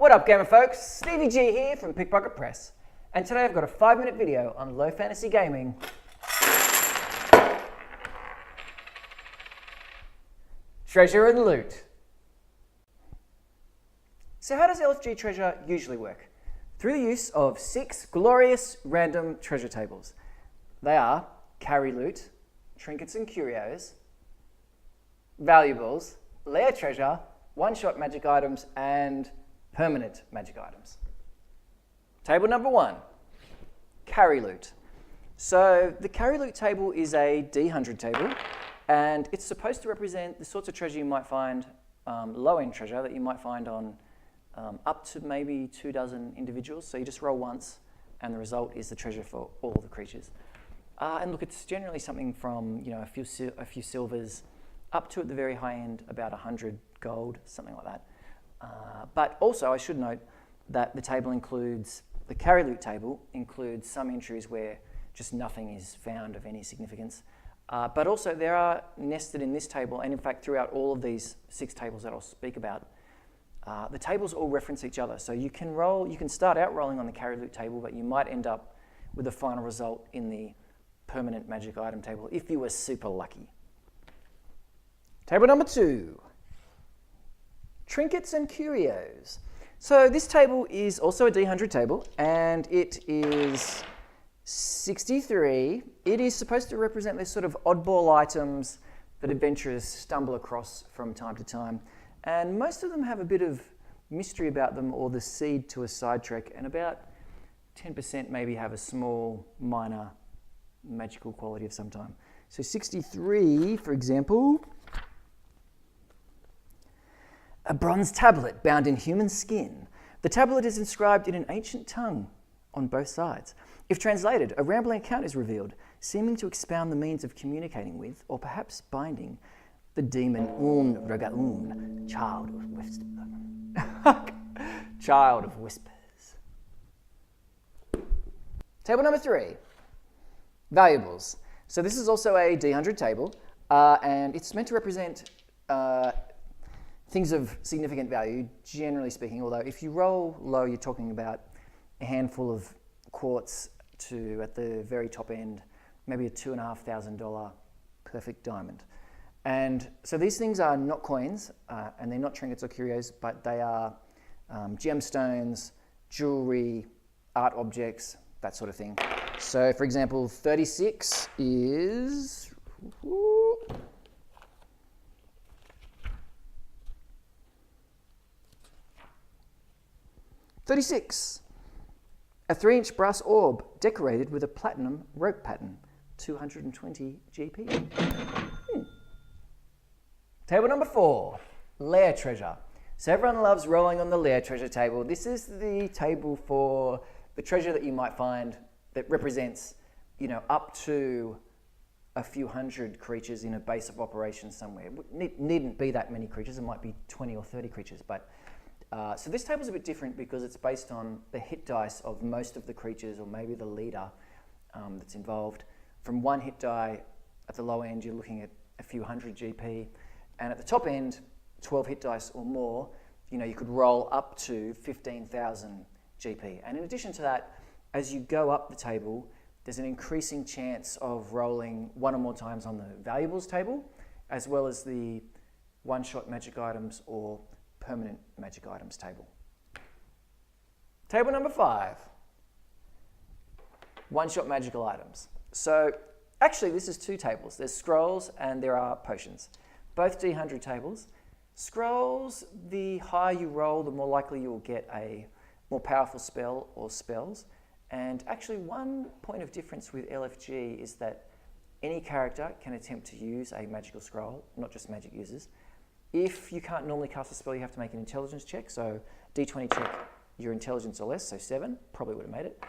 What up, gamer folks? Stevie G here from Pickpocket Press, and today I've got a 5-minute video on low fantasy gaming. Treasure and loot. So how does LFG treasure usually work? Through the use of 6 glorious random treasure tables. They are carry loot, trinkets and curios, valuables, lair treasure, one-shot magic items, and permanent magic items. Table number 1, carry loot. So the carry loot table is a D100 table, and it's supposed to represent the sorts of treasure you might find, low-end treasure that you might find on up to maybe 2 dozen individuals. So you just roll once, and the result is the treasure for all the creatures. And look, it's generally something from a few silvers up to, at the very high end, about 100 gold, something like that. But also, I should note that the table includes, the carry loot table includes some entries where just nothing is found of any significance. But also there are nested in this table, and in fact throughout all of these 6 tables that I'll speak about, the tables all reference each other. So you can start out rolling on the carry loot table, but you might end up with the final result in the permanent magic item table if you were super lucky. Table number 2. Trinkets and curios. So this table is also a D100 table, and it is 63. It is supposed to represent these sort of oddball items that adventurers stumble across from time to time. And most of them have a bit of mystery about them, or the seed to a side trek, and about 10% maybe have a small, minor magical quality of some time. So 63, for example, a bronze tablet bound in human skin. The tablet is inscribed in an ancient tongue on both sides. If translated, a rambling account is revealed, seeming to expound the means of communicating with, or perhaps binding, the demon Un-Ragaun, child of whispers. Child of whispers. Table number 3, valuables. So this is also a D100 table, and it's meant to represent things of significant value, generally speaking, although if you roll low, you're talking about a handful of quartz to, at the very top end, maybe a $2,500 perfect diamond. And so these things are not coins, and they're not trinkets or curios, but they are gemstones, jewelry, art objects, that sort of thing. So for example, 36 is... 36, a 3-inch brass orb decorated with a platinum rope pattern, 220 GP. Table number 4, lair treasure. So everyone loves rolling on the lair treasure table. This is the table for the treasure that you might find that represents, up to a few hundred creatures in a base of operations somewhere. It needn't be that many creatures, it might be 20 or 30 creatures, but so this table's a bit different because it's based on the hit dice of most of the creatures, or maybe the leader that's involved. From 1 hit die at the low end, you're looking at a few hundred GP, and at the top end, 12 hit dice or more, you could roll up to 15,000 GP. And in addition to that, as you go up the table, there's an increasing chance of rolling 1 or more times on the valuables table, as well as the one-shot magic items or permanent magic items table. Table number 5, one-shot magical items. So actually this is 2 tables. There's scrolls and there are potions. Both D100 tables. Scrolls, the higher you roll, the more likely you will get a more powerful spell or spells. And actually one point of difference with LFG is that any character can attempt to use a magical scroll, not just magic users. If you can't normally cast a spell, you have to make an intelligence check. So D20 check your intelligence or less, so 7, probably would have made it.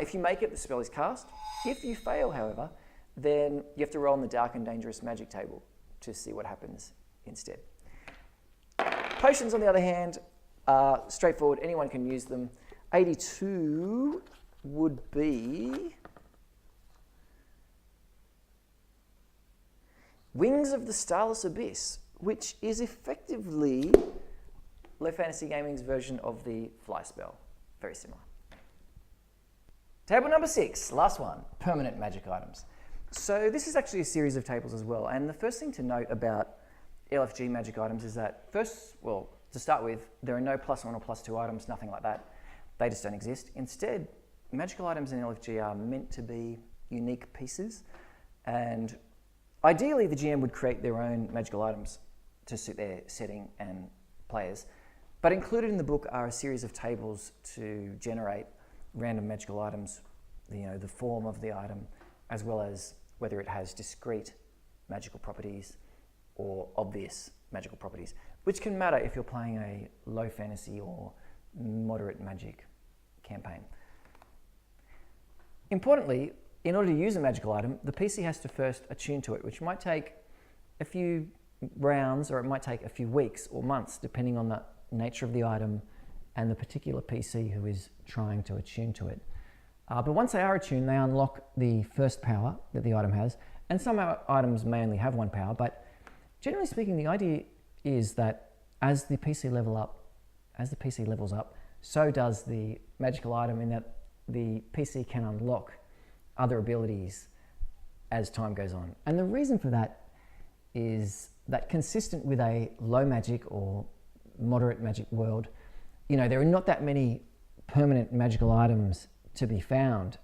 If you make it, the spell is cast. If you fail, however, then you have to roll on the dark and dangerous magic table to see what happens instead. Potions, on the other hand, are straightforward. Anyone can use them. 82 would be Wings of the Starless Abyss, which is effectively Low Fantasy Gaming's version of the Fly Spell. Very similar. Table number 6, last one, permanent magic items. So this is actually a series of tables as well, and the first thing to note about LFG magic items is that first, well, to start with, there are no +1 or +2 items, nothing like that. They just don't exist. Instead, magical items in LFG are meant to be unique pieces, and ideally the GM would create their own magical items to suit their setting and players. But included in the book are a series of tables to generate random magical items, the form of the item, as well as whether it has discrete magical properties or obvious magical properties, which can matter if you're playing a low fantasy or moderate magic campaign. Importantly, in order to use a magical item, the PC has to first attune to it, which might take a few rounds, or it might take a few weeks or months, depending on the nature of the item and the particular PC who is trying to attune to it. But once they are attuned, they unlock the first power that the item has, and some items may only have one power, but generally speaking, the idea is that as the PC levels up, so does the magical item, in that the PC can unlock other abilities as time goes on. And the reason for that is that, consistent with a low magic or moderate magic world, there are not that many permanent magical items to be found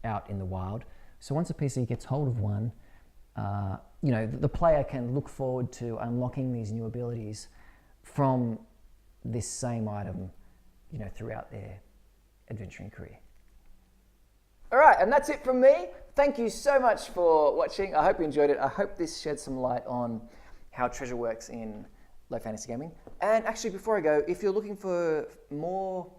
out in the wild. So once a PC gets hold of one, the player can look forward to unlocking these new abilities from this same item, throughout their adventuring career. All right, and that's it from me. Thank you so much for watching. I hope you enjoyed it. I hope this shed some light on how treasure works in Low Fantasy Gaming. And actually, before I go, if you're looking for more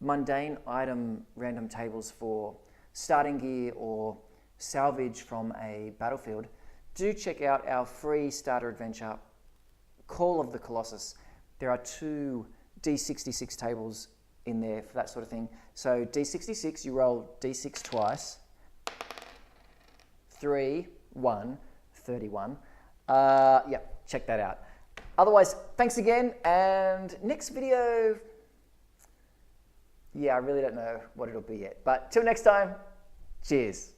mundane item random tables for starting gear or salvage from a battlefield, do check out our free starter adventure, Call of the Colossus. There are 2 D66 tables in there for that sort of thing. So D66, you roll D6 twice. 3, 1, 31. Yeah, check that out. Otherwise, thanks again, and next video, yeah, I really don't know what it'll be yet. But till next time, cheers.